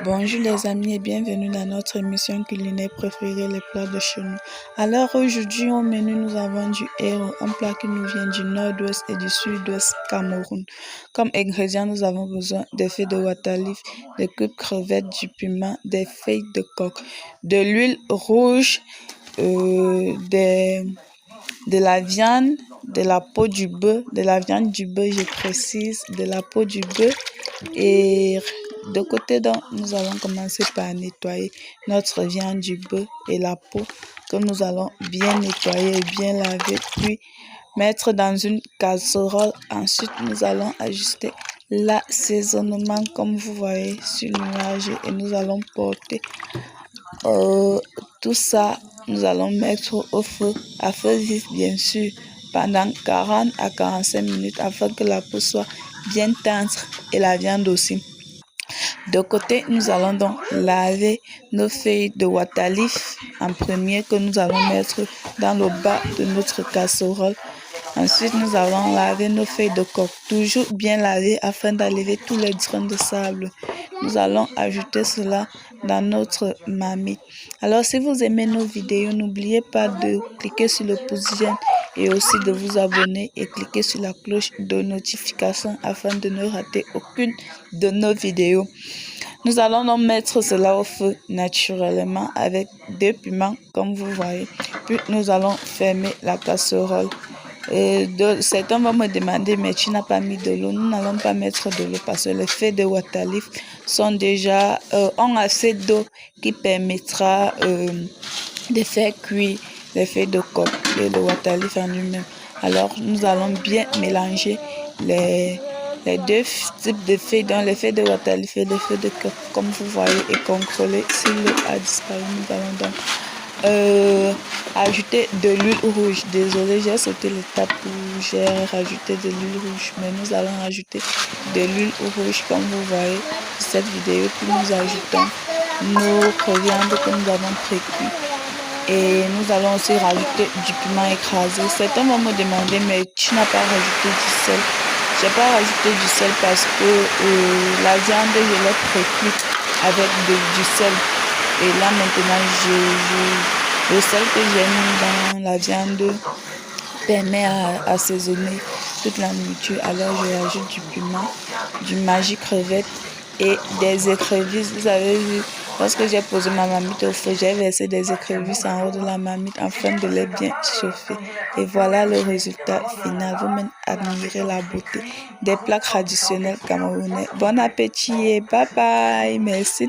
Bonjour les amis et bienvenue dans notre émission culinaire préférée, les plats de chez nous. Alors aujourd'hui au menu nous avons du héros, un plat qui nous vient du nord-ouest et du sud-ouest Cameroun. Comme ingrédients nous avons besoin des feuilles de waterleaf, des cubes crevettes, du piment, des feuilles de coque, de l'huile rouge, de la viande, de la peau du bœuf, de la viande du bœuf je précise, de la peau du bœuf et de côté donc, nous allons commencer par nettoyer notre viande du bœuf et la peau que nous allons bien nettoyer et bien laver, puis mettre dans une casserole. Ensuite, nous allons ajuster l'assaisonnement comme vous voyez sur l'image et nous allons porter tout ça. Nous allons mettre au feu, à feu vif bien sûr, pendant 40 à 45 minutes afin que la peau soit bien tendre et la viande aussi. De côté, nous allons donc laver nos feuilles de waterleaf en premier que nous allons mettre dans le bas de notre casserole. Ensuite, nous allons laver nos feuilles de coque, toujours bien laver afin d'enlever tous les grains de sable. Nous allons ajouter cela dans notre marmite. Alors, si vous aimez nos vidéos, n'oubliez pas de cliquer sur le pouce j'aime et aussi de vous abonner et cliquer sur la cloche de notification afin de ne rater aucune de nos vidéos. Nous allons donc mettre cela au feu naturellement avec deux piments comme vous voyez. Puis nous allons fermer la casserole. Certains vont me demander mais tu n'as pas mis de l'eau. Nous n'allons pas mettre de l'eau parce que les feuilles de waterleaf sont déjà ont assez d'eau qui permettra de faire cuire les feuilles de coque et de waterleaf en lui-même. Alors nous allons bien mélanger les deux types de feuilles, dans les feuilles de waterleaf et les feuilles de coque, comme vous voyez, et contrôler si l'eau a disparu. Nous allons donc ajouter de l'huile rouge. Désolé, j'ai sauté l'étape où j'ai rajouté de l'huile rouge, mais nous allons ajouter de l'huile rouge comme vous voyez sur cette vidéo. Puis nous ajoutons nos viandes que nous avons pré-cuit. Et nous allons aussi rajouter du piment écrasé. Certains vont me demander, mais tu n'as pas rajouté du sel. Je n'ai pas rajouté du sel parce que la viande, je l'ai pré-cuite avec du sel. Et là maintenant, le sel que j'ai mis dans la viande permet à assaisonner toute la nourriture. Alors je rajoute du piment, du Maggi crevette et des écrevisses. Vous avez vu, lorsque j'ai posé ma marmite au feu, j'ai versé des écrevisses en haut de la marmite afin de les bien chauffer. Et voilà le résultat final. Vous-même admirez la beauté des plats traditionnels camerounais. Bon appétit et bye bye. Merci.